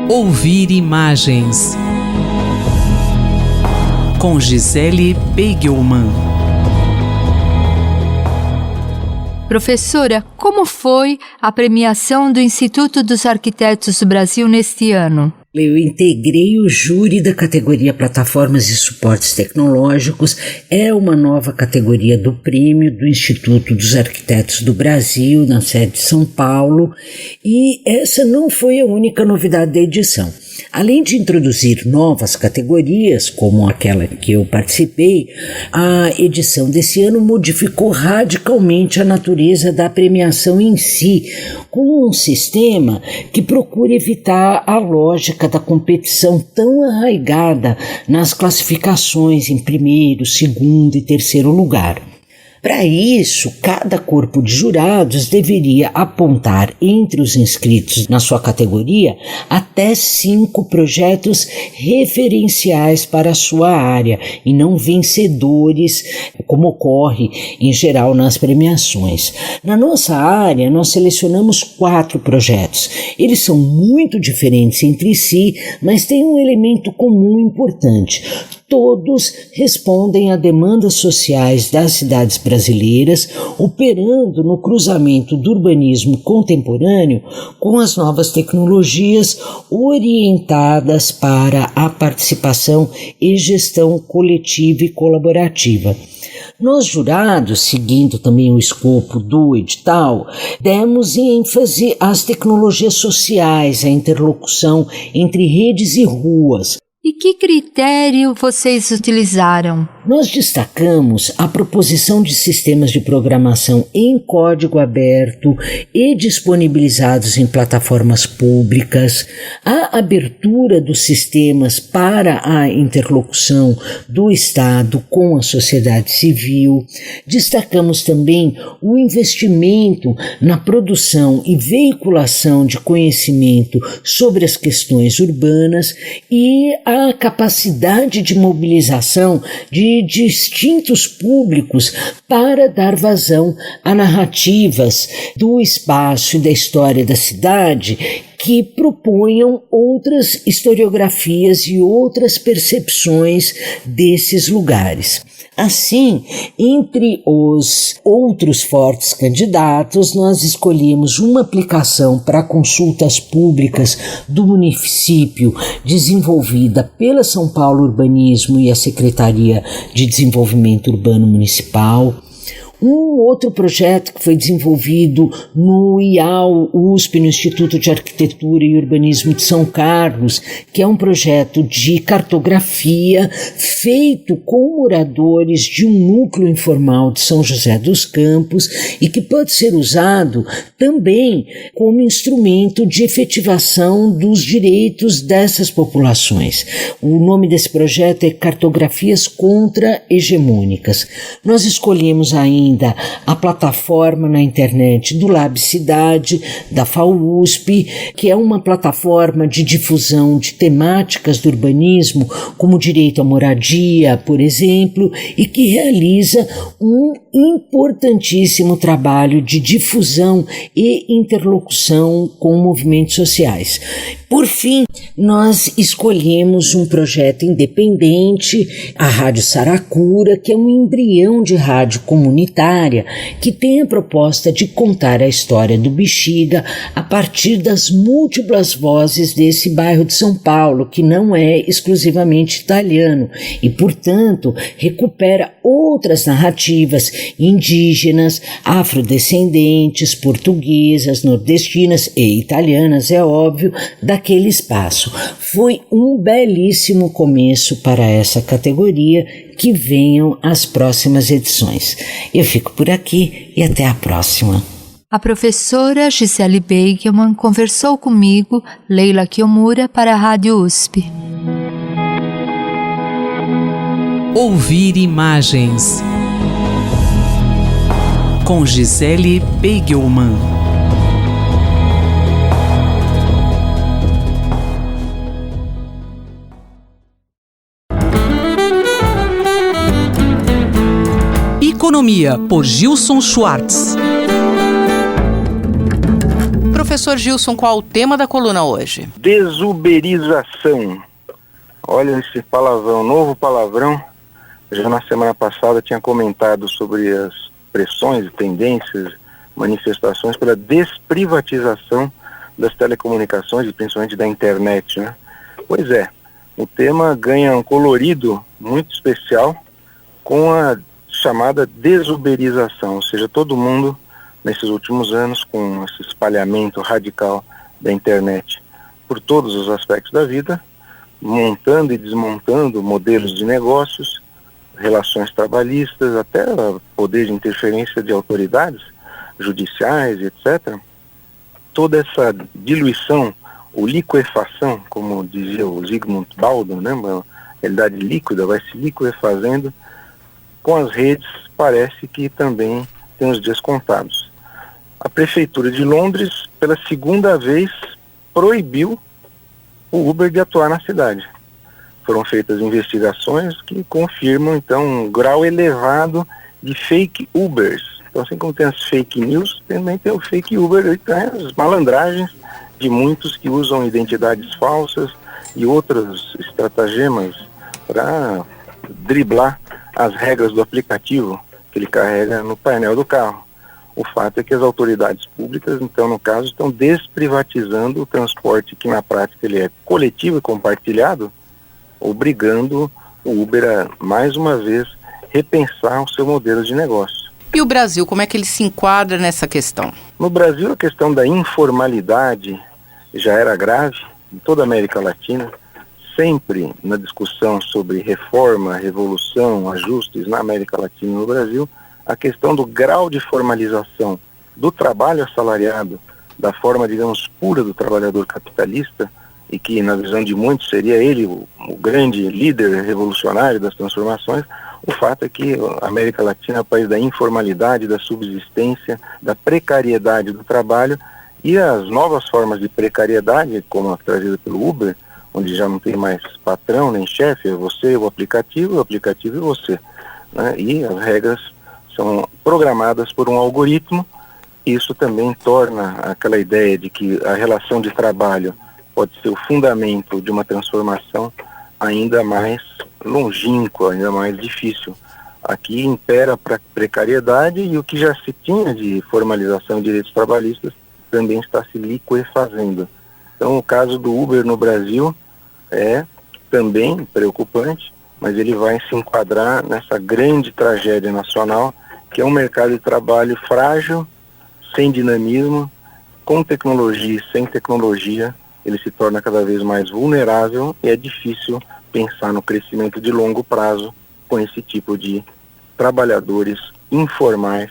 Ouvir imagens com Gisele Beigelman. Professora, como foi a premiação do Instituto dos Arquitetos do Brasil neste ano? Eu integrei o júri da categoria Plataformas e Suportes Tecnológicos. É uma nova categoria do prêmio do Instituto dos Arquitetos do Brasil, na sede de São Paulo, e essa não foi a única novidade da edição. Além de introduzir novas categorias, como aquela que eu participei, a edição desse ano modificou radicalmente a natureza da premiação em si, com um sistema que procura evitar a lógica da competição tão arraigada nas classificações em primeiro, segundo e terceiro lugar. Para isso, cada corpo de jurados deveria apontar entre os inscritos na sua categoria até 5 projetos referenciais para a sua área e não vencedores, como ocorre em geral nas premiações. Na nossa área, nós selecionamos 4 projetos. Eles são muito diferentes entre si, mas têm um elemento comum importante. Todos respondem a demandas sociais das cidades brasileiras, operando no cruzamento do urbanismo contemporâneo com as novas tecnologias orientadas para a participação e gestão coletiva e colaborativa. Nós, jurados, seguindo também o escopo do edital, demos ênfase às tecnologias sociais, à interlocução entre redes e ruas. E que critério vocês utilizaram? Nós destacamos a proposição de sistemas de programação em código aberto e disponibilizados em plataformas públicas, a abertura dos sistemas para a interlocução do Estado com a sociedade civil. Destacamos também o investimento na produção e veiculação de conhecimento sobre as questões urbanas e a capacidade de mobilização de distintos públicos para dar vazão a narrativas do espaço e da história da cidade que propunham outras historiografias e outras percepções desses lugares. Assim, entre os outros fortes candidatos, nós escolhemos uma aplicação para consultas públicas do município desenvolvida pela São Paulo Urbanismo e a Secretaria de Desenvolvimento Urbano Municipal. Um outro projeto que foi desenvolvido no IAU USP, no Instituto de Arquitetura e Urbanismo de São Carlos, que é um projeto de cartografia feito com moradores de um núcleo informal de São José dos Campos e que pode ser usado também como instrumento de efetivação dos direitos dessas populações. O nome desse projeto é Cartografias Contra-Hegemônicas. Nós escolhemos ainda a plataforma na internet do Lab Cidade, da FAUSP, que é uma plataforma de difusão de temáticas do urbanismo, como direito à moradia, por exemplo, e que realiza um importantíssimo trabalho de difusão e interlocução com movimentos sociais. Por fim, nós escolhemos um projeto independente, a Rádio Saracura, que é um embrião de rádio comunitária que tem a proposta de contar a história do Bexiga a partir das múltiplas vozes desse bairro de São Paulo, que não é exclusivamente italiano e, portanto, recupera outras narrativas indígenas, afrodescendentes, portuguesas, nordestinas e italianas, é óbvio, daquele espaço. Foi um belíssimo começo para essa categoria. Que venham as próximas edições. Eu fico por aqui e até a próxima. A professora Gisele Beigelman conversou comigo, Leila Kiyomura, para a Rádio USP. Ouvir imagens com Gisele Beigelman. Economia, por Gilson Schwartz. Professor Gilson, qual o tema da coluna hoje? Desuberização. Olha esse palavrão, novo palavrão. Já na semana passada tinha comentado sobre as pressões, tendências, manifestações pela desprivatização das telecomunicações e principalmente da internet, né? Pois é, o tema ganha um colorido muito especial com a chamada desuberização, ou seja, todo mundo nesses últimos anos, com esse espalhamento radical da internet por todos os aspectos da vida, montando e desmontando modelos de negócios, relações trabalhistas, até poder de interferência de autoridades judiciais, etc. Toda essa diluição, ou liquefação, como dizia o Zygmunt Bauman, né, uma realidade líquida, vai se liquefazendo, com as redes parece que também tem os dias contados. A Prefeitura de Londres, pela segunda vez, proibiu o Uber de atuar na cidade. Foram feitas investigações que confirmam, então, um grau elevado de fake Ubers. Então, assim como tem as fake news, também tem o fake Uber, e tem as malandragens de muitos que usam identidades falsas e outros estratagemas para driblar as regras do aplicativo que ele carrega no painel do carro. O fato é que as autoridades públicas, então, no caso, estão desprivatizando o transporte que, na prática, ele é coletivo e compartilhado, obrigando o Uber a, mais uma vez, repensar o seu modelo de negócio. E o Brasil, como é que ele se enquadra nessa questão? No Brasil, a questão da informalidade já era grave em toda a América Latina. Sempre na discussão sobre reforma, revolução, ajustes na América Latina e no Brasil, a questão do grau de formalização do trabalho assalariado, da forma, digamos, pura do trabalhador capitalista, e que, na visão de muitos, seria ele o grande líder revolucionário das transformações. O fato é que a América Latina é o país da informalidade, da subsistência, da precariedade do trabalho, e as novas formas de precariedade, como a trazida pelo Uber, onde já não tem mais patrão nem chefe, é você, o aplicativo e você, né? E as regras são programadas por um algoritmo. Isso também torna aquela ideia de que a relação de trabalho pode ser o fundamento de uma transformação ainda mais longínqua, ainda mais difícil. Aqui impera a precariedade, e o que já se tinha de formalização de direitos trabalhistas também está se liquefazendo. Então, o caso do Uber no Brasil é também preocupante, mas ele vai se enquadrar nessa grande tragédia nacional, que é um mercado de trabalho frágil, sem dinamismo, com tecnologia e sem tecnologia. Ele se torna cada vez mais vulnerável e é difícil pensar no crescimento de longo prazo com esse tipo de trabalhadores informais,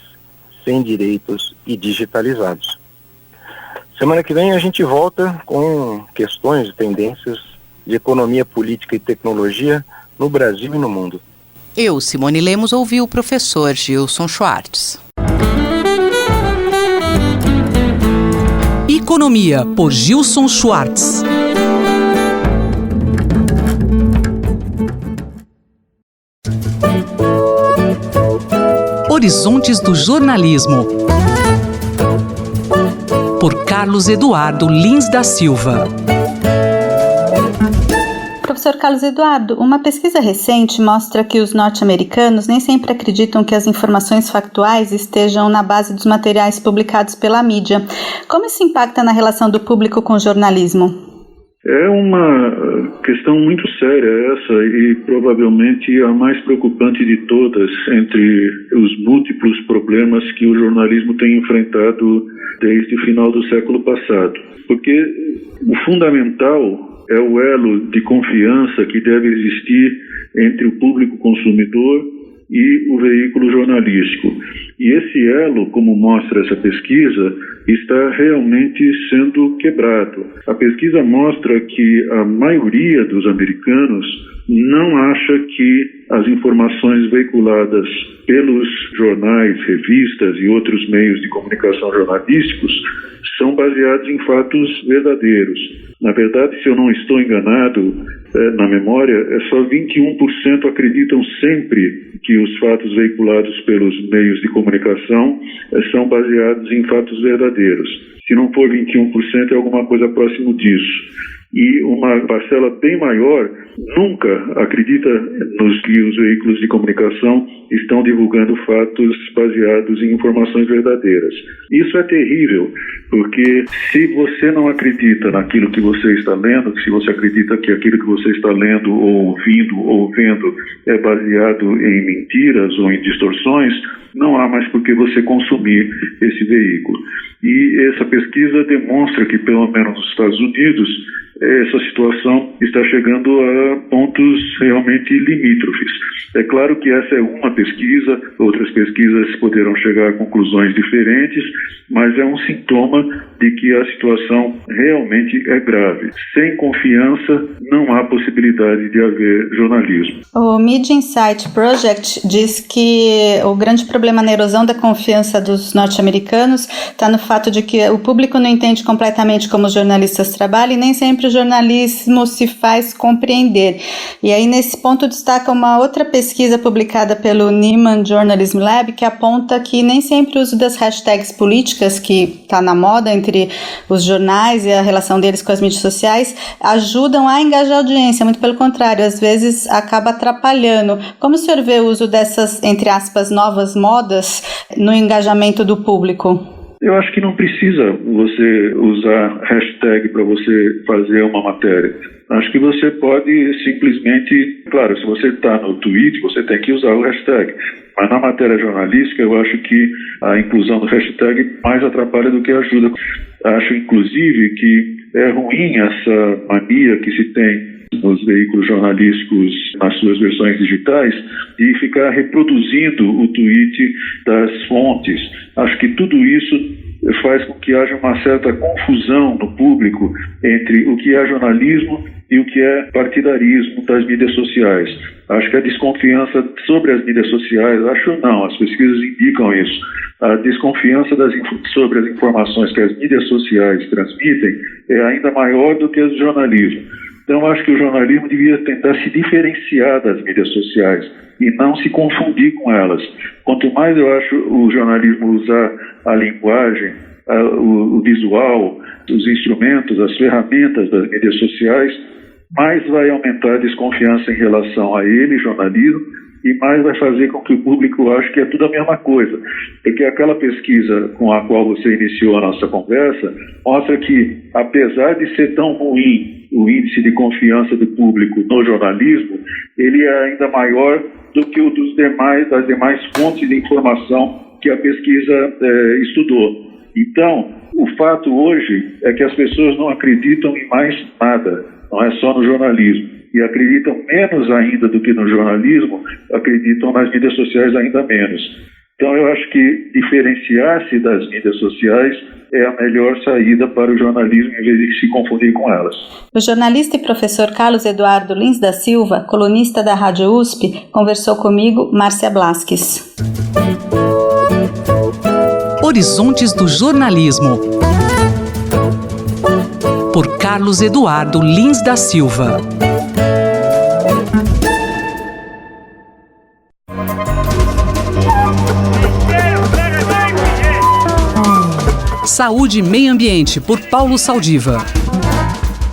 sem direitos e digitalizados. Semana que vem a gente volta com questões e tendências de economia, política e tecnologia no Brasil e no mundo. Eu, Simone Lemos, ouvi o professor Gilson Schwartz. Economia, por Gilson Schwartz. Horizontes do Jornalismo, por Carlos Eduardo Lins da Silva. Professor Carlos Eduardo, uma pesquisa recente mostra que os norte-americanos nem sempre acreditam que as informações factuais estejam na base dos materiais publicados pela mídia. Como isso impacta na relação do público com o jornalismo? É uma questão muito séria essa, e provavelmente a mais preocupante de todas entre os múltiplos problemas que o jornalismo tem enfrentado desde o final do século passado. Porque o fundamental é o elo de confiança que deve existir entre o público consumidor e o veículo jornalístico. E esse elo, como mostra essa pesquisa, está realmente sendo quebrado. A pesquisa mostra que a maioria dos americanos não acha que as informações veiculadas pelos jornais, revistas e outros meios de comunicação jornalísticos são baseados em fatos verdadeiros. Na verdade, se eu não estou enganado na memória, só 21% acreditam sempre que os fatos veiculados pelos meios de comunicação são baseados em fatos verdadeiros. Se não for 21%, é alguma coisa próximo disso. E uma parcela bem maior nunca acredita nos que os veículos de comunicação estão divulgando fatos baseados em informações verdadeiras. Isso é terrível, porque se você não acredita naquilo que você está lendo, se você acredita que aquilo que você está lendo ou vendo é baseado em mentiras ou em distorções, não há mais por que você consumir esse veículo. E essa pesquisa demonstra que, pelo menos nos Estados Unidos, essa situação está chegando a pontos realmente limítrofes. É claro que essa é uma pesquisa, outras pesquisas poderão chegar a conclusões diferentes, mas é um sintoma de que a situação realmente é grave. Sem confiança, não há possibilidade de haver jornalismo. O Media Insight Project diz que o grande problema na erosão da confiança dos norte-americanos está no fato de que o público não entende completamente como os jornalistas trabalham e nem sempre o jornalismo se faz compreender. E aí, nesse ponto, destaca uma outra pesquisa publicada pelo Nieman Journalism Lab, que aponta que nem sempre o uso das hashtags políticas, que está na moda entre os jornais e a relação deles com as mídias sociais, ajudam a engajar a audiência, muito pelo contrário, às vezes acaba atrapalhando. Como o senhor vê o uso dessas, entre aspas, novas modas no engajamento do público? Eu acho que não precisa você usar hashtag para você fazer uma matéria. Acho que você pode simplesmente, claro, se você está no tweet, você tem que usar o hashtag. Mas na matéria jornalística, eu acho que a inclusão do hashtag mais atrapalha do que ajuda. Acho, inclusive, que é ruim essa mania que se tem nos veículos jornalísticos, nas suas versões digitais, de ficar reproduzindo o tweet das fontes. Acho que tudo isso faz com que haja uma certa confusão no público entre o que é jornalismo e o que é partidarismo das mídias sociais. Acho que a desconfiança sobre as mídias sociais, as pesquisas indicam isso, a desconfiança sobre as informações que as mídias sociais transmitem é ainda maior do que as do jornalismo. Então, acho que o jornalismo devia tentar se diferenciar das mídias sociais e não se confundir com elas. Quanto mais eu acho o jornalismo usar a linguagem, o visual, os instrumentos, as ferramentas das mídias sociais, mais vai aumentar a desconfiança em relação a ele, jornalismo, e mais vai fazer com que o público ache que é tudo a mesma coisa. Porque aquela pesquisa com a qual você iniciou a nossa conversa mostra que, apesar de ser tão ruim o índice de confiança do público no jornalismo, ele é ainda maior do que o das demais fontes de informação que a pesquisa estudou. Então, o fato hoje é que as pessoas não acreditam em mais nada, não é só no jornalismo. E acreditam menos ainda do que no jornalismo, acreditam nas mídias sociais ainda menos. Então eu acho que diferenciar-se das mídias sociais é a melhor saída para o jornalismo, em vez de se confundir com elas. O jornalista e professor Carlos Eduardo Lins da Silva, colunista da Rádio USP, conversou comigo, Márcia Blasques. Horizontes do Jornalismo, por Carlos Eduardo Lins da Silva. Saúde e Meio Ambiente, por Paulo Saldiva.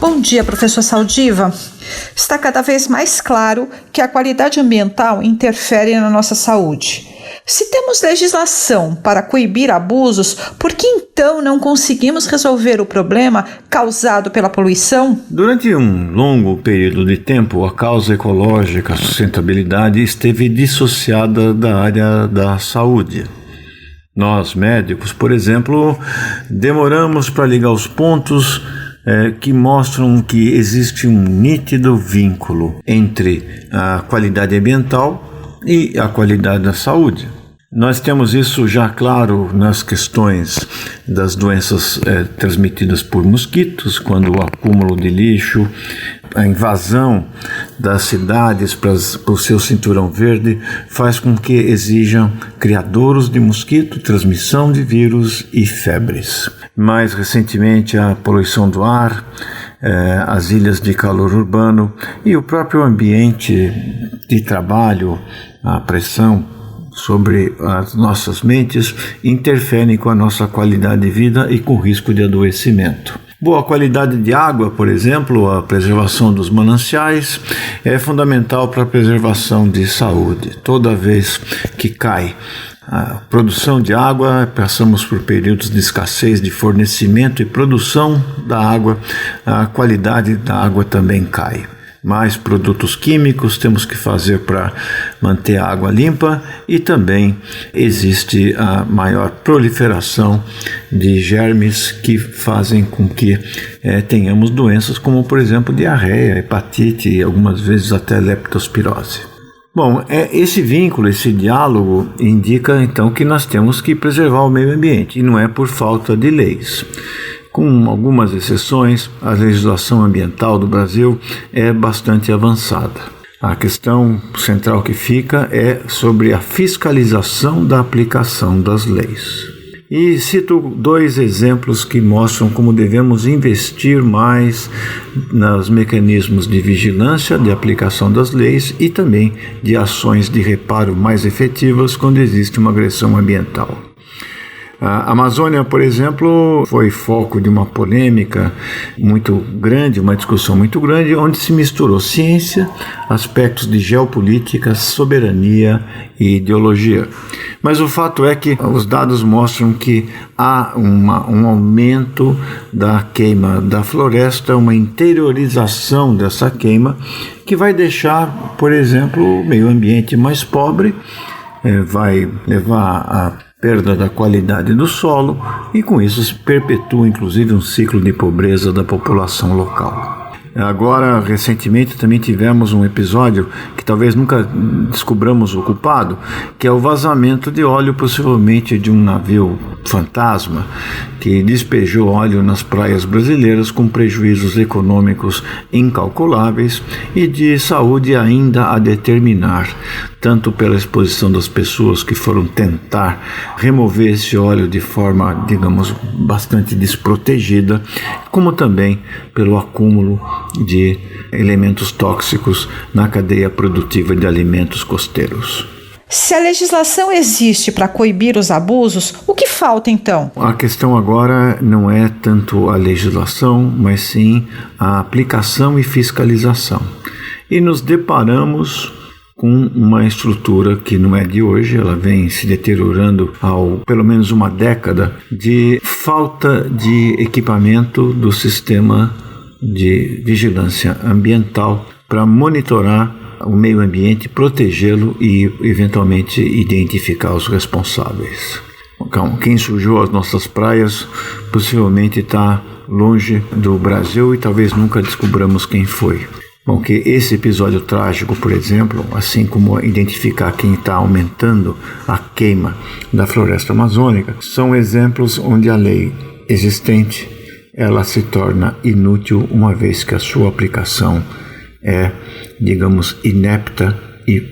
Bom dia, professor Saldiva. Está cada vez mais claro que a qualidade ambiental interfere na nossa saúde. Se temos legislação para coibir abusos, por que então não conseguimos resolver o problema causado pela poluição? Durante um longo período de tempo, a causa ecológica, a sustentabilidade, esteve dissociada da área da saúde. Nós, médicos, por exemplo, demoramos para ligar os pontos que mostram que existe um nítido vínculo entre a qualidade ambiental e a qualidade da saúde. Nós temos isso já claro nas questões das doenças transmitidas por mosquitos, quando o acúmulo de lixo, a invasão das cidades para o seu cinturão verde faz com que exijam criadouros de mosquito, transmissão de vírus e febres. mais recentemente a poluição do ar, as ilhas de calor urbano e o próprio ambiente de trabalho, a pressão sobre as nossas mentes interferem com a nossa qualidade de vida e com o risco de adoecimento. Boa qualidade de água, por exemplo, a preservação dos mananciais é fundamental para a preservação de saúde. Toda vez que cai a produção de água, passamos por períodos de escassez de fornecimento e produção da água, a qualidade da água também cai. Mais produtos químicos temos que fazer para manter a água limpa e também existe a maior proliferação de germes que fazem com que tenhamos doenças como, por exemplo, diarreia, hepatite e algumas vezes até leptospirose. Bom, esse vínculo, esse diálogo indica então que nós temos que preservar o meio ambiente e não é por falta de leis. Com algumas exceções, a legislação ambiental do Brasil é bastante avançada. A questão central que fica é sobre a fiscalização da aplicação das leis. E cito 2 exemplos que mostram como devemos investir mais nos mecanismos de vigilância, de aplicação das leis e também de ações de reparo mais efetivas quando existe uma agressão ambiental. A Amazônia, por exemplo, foi foco de uma polêmica muito grande, uma discussão muito grande, onde se misturou ciência, aspectos de geopolítica, soberania e ideologia. Mas o fato é que os dados mostram que há um aumento da queima da floresta, uma interiorização dessa queima, que vai deixar, por exemplo, o meio ambiente mais pobre, vai levar a perda da qualidade do solo e com isso se perpetua inclusive um ciclo de pobreza da população local. Agora, recentemente, também tivemos um episódio que talvez nunca descobramos o culpado, que é o vazamento de óleo, possivelmente de um navio fantasma, que despejou óleo nas praias brasileiras com prejuízos econômicos incalculáveis e de saúde ainda a determinar, tanto pela exposição das pessoas que foram tentar remover esse óleo de forma, digamos, bastante desprotegida, como também pelo acúmulo de elementos tóxicos na cadeia produtiva de alimentos costeiros. Se a legislação existe para coibir os abusos, o que falta então? A questão agora não é tanto a legislação, mas sim a aplicação e fiscalização. E nos deparamos com uma estrutura que não é de hoje, ela vem se deteriorando há pelo menos uma década, de falta de equipamento do sistema de vigilância ambiental para monitorar o meio ambiente, protegê-lo e eventualmente identificar os responsáveis. Então, quem sujou as nossas praias possivelmente está longe do Brasil e talvez nunca descobramos quem foi. Bom, que esse episódio trágico, por exemplo, assim como identificar quem está aumentando a queima da floresta amazônica, são exemplos onde a lei existente ela se torna inútil uma vez que a sua aplicação é, digamos, inepta e,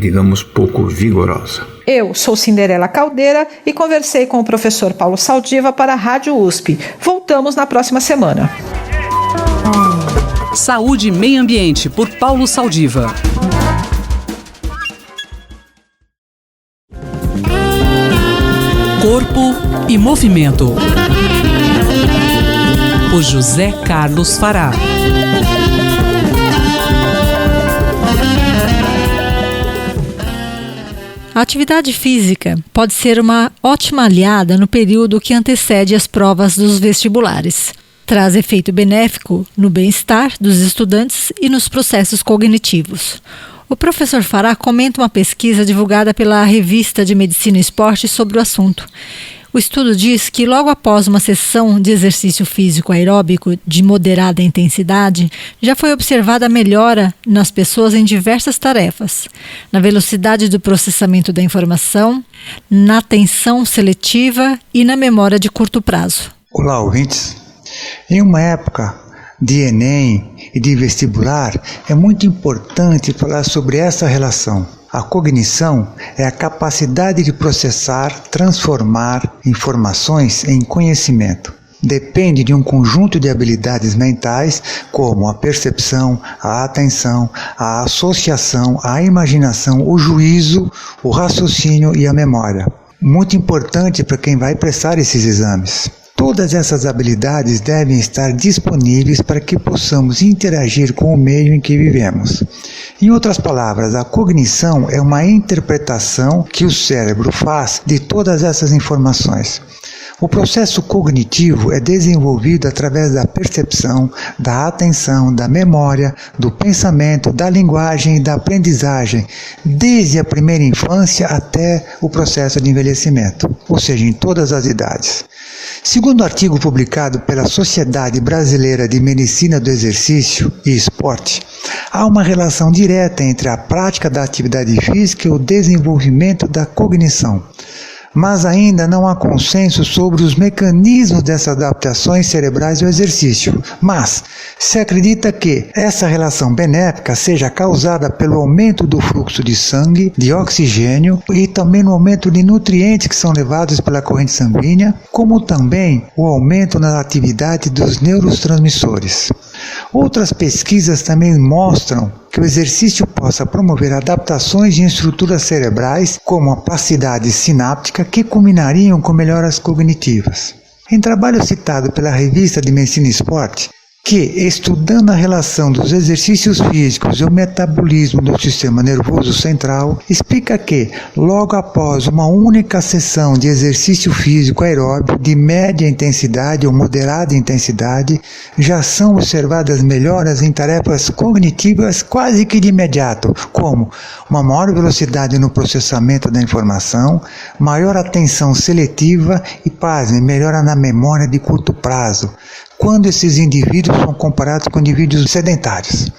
digamos, pouco vigorosa. Eu sou Cinderela Caldeira e conversei com o professor Paulo Saldiva para a Rádio USP. Voltamos na próxima semana. Saúde e Meio Ambiente, por Paulo Saldiva. Corpo e Movimento, por José Carlos Fará. A atividade física pode ser uma ótima aliada no período que antecede as provas dos vestibulares. Traz efeito benéfico no bem-estar dos estudantes e nos processos cognitivos. O professor Fará comenta uma pesquisa divulgada pela Revista de Medicina e Esporte sobre o assunto. O estudo diz que logo após uma sessão de exercício físico aeróbico de moderada intensidade, já foi observada melhora nas pessoas em diversas tarefas, na velocidade do processamento da informação, na atenção seletiva e na memória de curto prazo. Olá, ouvintes. Em uma época de Enem e de vestibular, é muito importante falar sobre essa relação. A cognição é a capacidade de processar, transformar informações em conhecimento. Depende de um conjunto de habilidades mentais, como a percepção, a atenção, a associação, a imaginação, o juízo, o raciocínio e a memória. Muito importante para quem vai prestar esses exames. Todas essas habilidades devem estar disponíveis para que possamos interagir com o meio em que vivemos. Em outras palavras, a cognição é uma interpretação que o cérebro faz de todas essas informações. O processo cognitivo é desenvolvido através da percepção, da atenção, da memória, do pensamento, da linguagem e da aprendizagem, desde a primeira infância até o processo de envelhecimento, ou seja, em todas as idades. Segundo o artigo publicado pela Sociedade Brasileira de Medicina do Exercício e Esporte, há uma relação direta entre a prática da atividade física e o desenvolvimento da cognição. Mas ainda não há consenso sobre os mecanismos dessas adaptações cerebrais ao exercício. Mas se acredita que essa relação benéfica seja causada pelo aumento do fluxo de sangue, de oxigênio e também no aumento de nutrientes que são levados pela corrente sanguínea, como também o aumento na atividade dos neurotransmissores. Outras pesquisas também mostram que o exercício possa promover adaptações em estruturas cerebrais, como a plasticidade sináptica, que culminariam com melhoras cognitivas. Em trabalho citado pela Revista de Medicina e Esporte, que, estudando a relação dos exercícios físicos e o metabolismo do sistema nervoso central, explica que, logo após uma única sessão de exercício físico aeróbio de média intensidade ou moderada intensidade, já são observadas melhoras em tarefas cognitivas quase que de imediato, como uma maior velocidade no processamento da informação, maior atenção seletiva e, pasme, melhora na memória de curto prazo, quando esses indivíduos são comparados com indivíduos sedentários.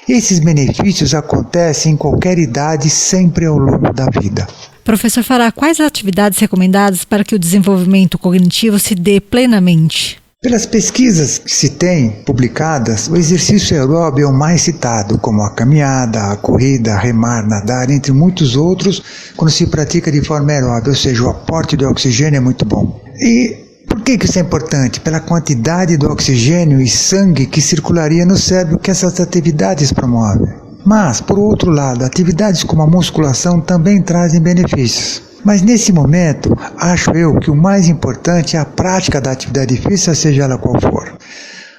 Esses benefícios acontecem em qualquer idade, sempre ao longo da vida. Professor Fará, quais atividades recomendadas para que o desenvolvimento cognitivo se dê plenamente? Pelas pesquisas que se tem publicadas, o exercício aeróbio é o mais citado, como a caminhada, a corrida, remar, nadar, entre muitos outros, quando se pratica de forma aeróbica, ou seja, o aporte de oxigênio é muito bom. E por que isso é importante? Pela quantidade do oxigênio e sangue que circularia no cérebro que essas atividades promovem. Mas, por outro lado, atividades como a musculação também trazem benefícios. Mas nesse momento, acho eu que o mais importante é a prática da atividade física, seja ela qual for.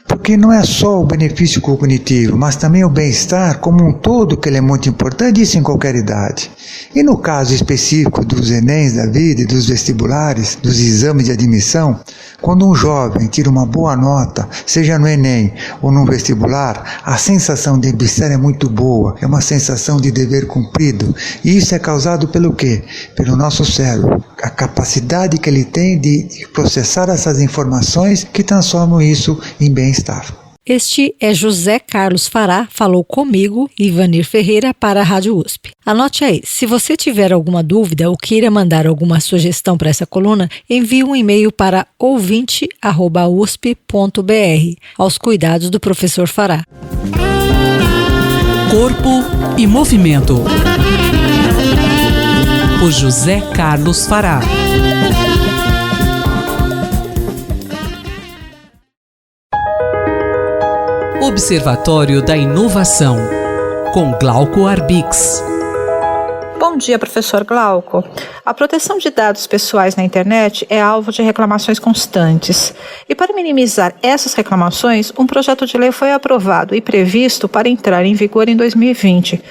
Porque não é só o benefício cognitivo, mas também o bem-estar como um todo, que ele é muito importante, isso em qualquer idade. E no caso específico dos Enems da vida e dos vestibulares, dos exames de admissão, quando um jovem tira uma boa nota, seja no Enem ou no vestibular, a sensação de bem-estar é muito boa, é uma sensação de dever cumprido. E isso é causado pelo quê? Pelo nosso cérebro, a capacidade que ele tem de processar essas informações que transformam isso em bem-estar. Este é José Carlos Fará, falou comigo, Ivanir Ferreira, para a Rádio USP. Anote aí, se você tiver alguma dúvida ou queira mandar alguma sugestão para essa coluna, envie um e-mail para ouvinte@usp.br, aos cuidados do professor Fará. Corpo e Movimento, por José Carlos Fará. Observatório da Inovação, com Glauco Arbix. Bom dia, professor Glauco. A proteção de dados pessoais na internet é alvo de reclamações constantes. E para minimizar essas reclamações, um projeto de lei foi aprovado e previsto para entrar em vigor em 2020.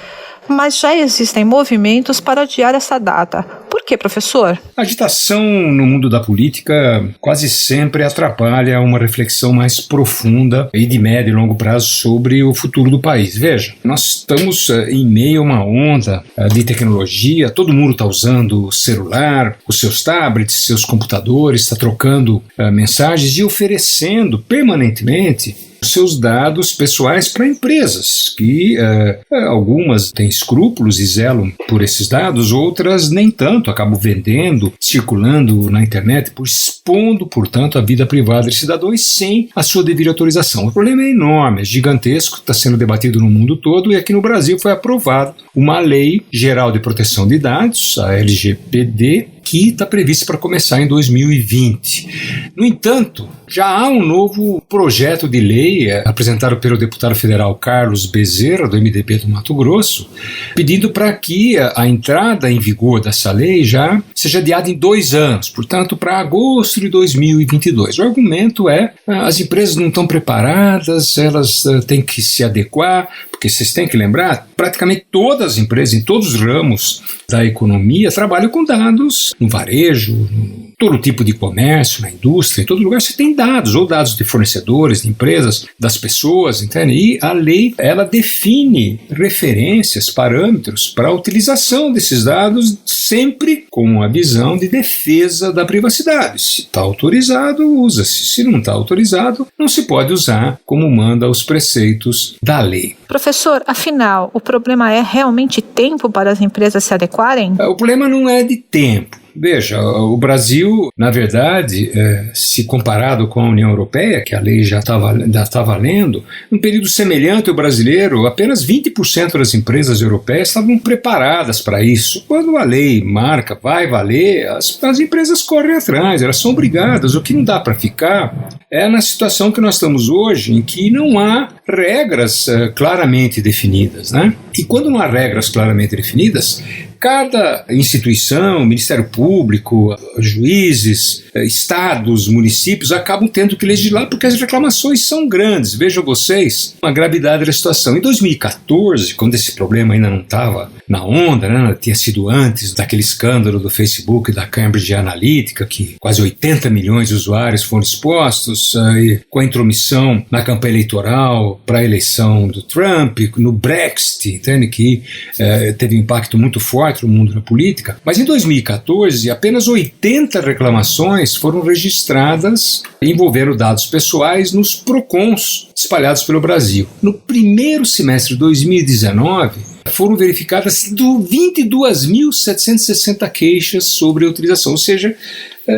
Mas já existem movimentos para adiar essa data. Por que, professor? A agitação no mundo da política quase sempre atrapalha uma reflexão mais profunda e de médio e longo prazo sobre o futuro do país. Veja, nós estamos em meio a uma onda de tecnologia, todo mundo está usando o celular, os seus tablets, seus computadores, está trocando mensagens e oferecendo permanentemente seus dados pessoais para empresas, que algumas têm escrúpulos e zelam por esses dados, outras nem tanto, acabam vendendo, circulando na internet, expondo, portanto, a vida privada de cidadãos sem a sua devida autorização. O problema é enorme, é gigantesco, está sendo debatido no mundo todo, e aqui no Brasil foi aprovada uma Lei Geral de Proteção de Dados, a LGPD, que está prevista para começar em 2020. No entanto, já há um novo projeto de lei apresentado pelo deputado federal Carlos Bezerra, do MDB do Mato Grosso, pedindo para que a entrada em vigor dessa lei já seja adiada em 2 anos, portanto, para agosto de 2022. O argumento é as empresas não estão preparadas, elas têm que se adequar, porque vocês têm que lembrar, praticamente todas as empresas, em todos os ramos da economia, trabalham com dados no varejo, no todo tipo de comércio, na indústria, em todo lugar você tem dados, ou dados de fornecedores, de empresas, das pessoas, entende? E a lei, ela define referências, parâmetros para a utilização desses dados, sempre com a visão de defesa da privacidade. Se está autorizado, usa-se. Se não está autorizado, não se pode usar como manda os preceitos da lei. Professor, afinal, o problema é realmente tempo para as empresas se adequarem? O problema não é de tempo. Veja, o Brasil, na verdade, se comparado com a União Europeia, que a lei já está valendo, num período semelhante ao brasileiro, apenas 20% das empresas europeias estavam preparadas para isso. Quando a lei marca, vai valer, as empresas correm atrás, elas são obrigadas. O que não dá para ficar é na situação que nós estamos hoje, em que não há regras claramente definidas, né? E quando não há regras claramente definidas, cada instituição, Ministério Público, juízes, estados, municípios acabam tendo que legislar porque as reclamações são grandes. Vejam vocês a gravidade da situação. Em 2014, quando esse problema ainda não estava na onda, né, tinha sido antes daquele escândalo do Facebook e da Cambridge Analytica, que quase 80 milhões de usuários foram expostos, com a intromissão na campanha eleitoral para a eleição do Trump, no Brexit, entende, que teve um impacto muito forte no mundo da política. Mas em 2014, apenas 80 reclamações foram registradas e envolveram dados pessoais nos PROCONs espalhados pelo Brasil. No primeiro semestre de 2019, foram verificadas 22.760 queixas sobre a utilização, ou seja,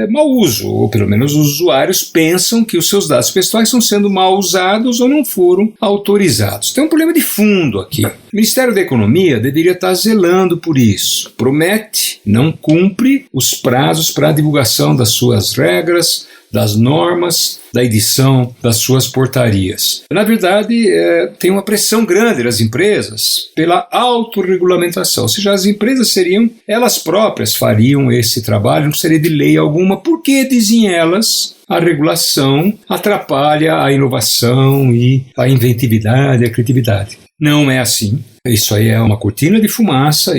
mau uso, ou pelo menos os usuários pensam que os seus dados pessoais estão sendo mal usados ou não foram autorizados. Tem um problema de fundo aqui. O Ministério da Economia deveria estar zelando por isso. Promete, não cumpre os prazos para a divulgação das suas regras, das normas, da edição das suas portarias. Na verdade, tem uma pressão grande das empresas pela autorregulamentação, ou seja, as empresas elas próprias fariam esse trabalho, não seria de lei alguma, porque, dizem elas, a regulação atrapalha a inovação e a inventividade, a criatividade. Não é assim. Isso aí é uma cortina de fumaça, o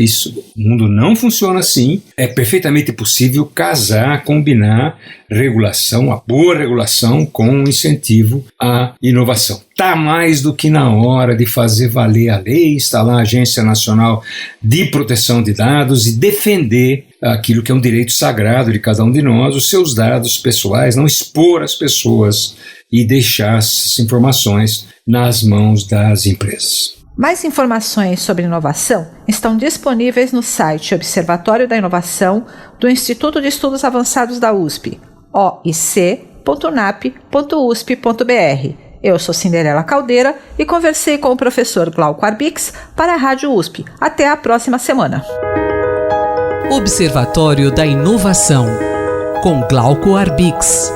mundo não funciona assim. É perfeitamente possível combinar regulação, a boa regulação, com incentivo à inovação. Está mais do que na hora de fazer valer a lei, instalar a Agência Nacional de Proteção de Dados e defender aquilo que é um direito sagrado de cada um de nós, os seus dados pessoais, não expor as pessoas e deixar essas informações nas mãos das empresas. Mais informações sobre inovação estão disponíveis no site Observatório da Inovação do Instituto de Estudos Avançados da USP, oic.nap.usp.br. Eu sou Cinderela Caldeira e conversei com o professor Glauco Arbix para a Rádio USP. Até a próxima semana. Observatório da Inovação, com Glauco Arbix.